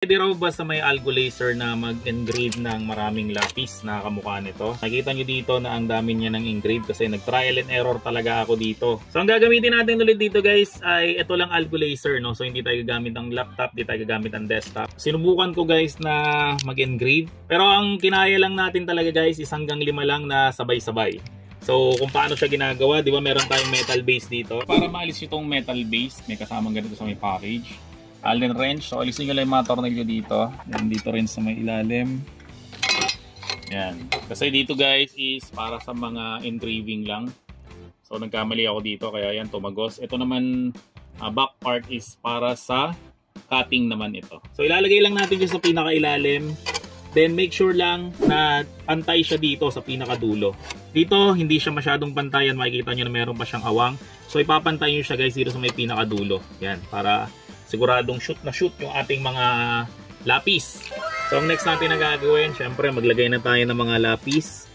Pwede raw ba sa may Algo Laser na mag-engrave ng maraming lapis na kamukha nito? Nakita nyo dito na ang dami niya ng engrave kasi nag-trial and error talaga ako dito. So ang gagamitin natin ulit dito guys ay ito lang Algo Laser, no? So hindi tayo gagamit ng laptop, hindi tayo gagamit ng desktop. Sinubukan ko guys na mag-engrave. Pero ang kinaya lang natin talaga guys is hanggang 5 lang na sabay-sabay. So kung paano siya ginagawa, di ba meron tayong metal base dito. Para maalis itong metal base, may kasamang ganito sa may package. Allen wrench. So alisin nyo lang yung mga tornilyo dito. Yan, dito rin sa may ilalim. Yan. Kasi dito guys is para sa mga engraving lang. So nagkamali ako dito kaya yan tumagos. Ito naman back part is para sa cutting naman ito. So ilalagay lang natin siya sa pinakailalim. Then make sure lang na pantay siya dito sa pinakadulo. Dito hindi siya masyadong pantayan. Makikita nyo na meron pa siyang awang. So ipapantay nyo siya guys dito sa may pinakadulo. Yan. Para siguradong shoot na shoot yung ating mga lapis. So ang next natin na gagawin, syempre maglagay na tayo ng mga lapis.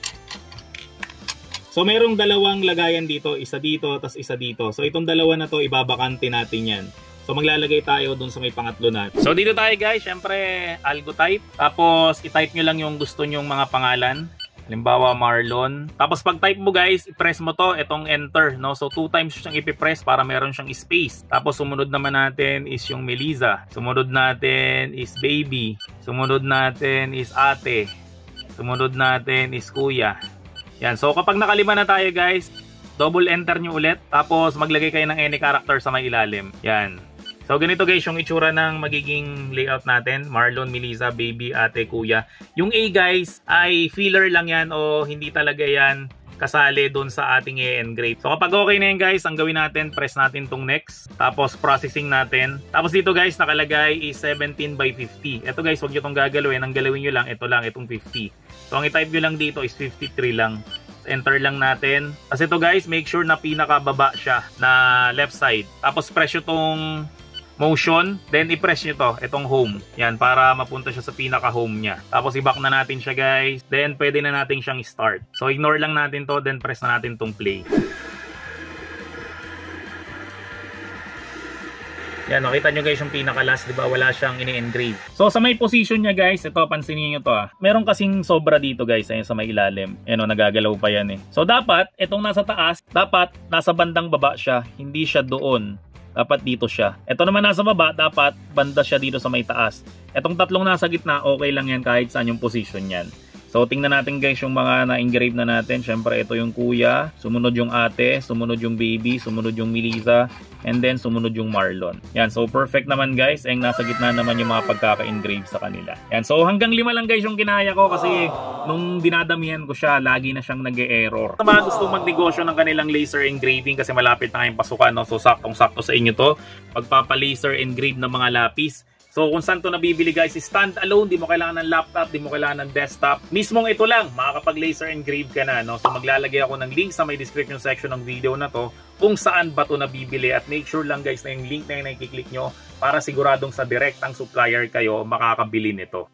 So mayroong dalawang lagayan dito, isa dito, tas isa dito. So itong dalawa na to, ibabakante natin yan. So maglalagay tayo dun sa may pangatlo natin. So dito tayo guys, syempre Algo type. Tapos i-type nyo lang yung gusto nyong mga pangalan. Halimbawa Marlon. Tapos pag type mo guys, i-press mo to, itong enter, no? So 2 times siyang i-press para meron siyang space. Tapos sumunod naman natin is yung Melissa. Sumunod natin is baby. Sumunod natin is ate. Sumunod natin is kuya. Yan. So kapag nakalima na tayo guys, double enter nyo ulit. Tapos maglagay kayo ng any character sa may ilalim. Yan. So ganito guys yung itsura ng magiging layout natin. Marlon, Melissa, baby, ate, kuya. Yung A guys ay filler lang yan o hindi talaga yan kasali doon sa ating i-engrave. So kapag okay na yan guys, ang gawin natin, press natin tong next. Tapos processing natin. Tapos dito guys nakalagay is 17 by 50. Ito guys, huwag nyo itong gagalawin. Ang galawin nyo lang, ito lang, itong 50. So ang i-type nyo lang dito is 53 lang. Enter lang natin. Kasi ito guys, make sure na pinakababa siya na left side. Tapos press nyo tong motion, then i-press nyo to, itong home. Yan, para mapunta siya sa pinaka-home niya. Tapos i-back na natin siya guys. Then pwede na natin siyang start. So ignore lang natin to, then press na natin tong play. Yan, nakita nyo guys yung pinaka-last, diba? Wala siyang ini-engrave. So sa may position niya guys, ito, pansinin nyo to meron kasing sobra dito guys, ayun sa may ilalim. Yan o, nagagalaw pa yan eh. So dapat, itong nasa taas, dapat nasa bandang baba siya, hindi siya doon. Dapat dito siya. Ito naman nasa baba, dapat banda siya dito sa may taas. Itong tatlong nasa gitna, okay lang yan kahit saan yung position yan. So tingnan natin guys yung mga na-engrave na natin. Syempre ito yung kuya, sumunod yung ate, sumunod yung baby, sumunod yung Melissa, and then sumunod yung Marlon. Yan, so perfect naman guys. Ang nasa gitna naman yung mga pagkaka-engrave sa kanila. Yan, so hanggang 5 lang guys yung kinaya ko kasi nung dinadamihan ko siya, lagi na siyang nag-e-error. Sa mga gusto magnegosyo ng kanilang laser engraving kasi malapit na kayong pasukan, no? So saktong-sakto sa inyo to. Pagpapa-laser engrave ng mga lapis. So kung saan to nabibili guys, stand alone, di mo kailangan ng laptop, di mo kailangan ng desktop. Mismong ito lang, makakapag-laser engrave ka na, no? So maglalagay ako ng link sa may description section ng video na to kung saan ba to nabibili. At make sure lang guys na yung link na yung nakiklik nyo para siguradong sa direktang supplier kayo makakabili nito.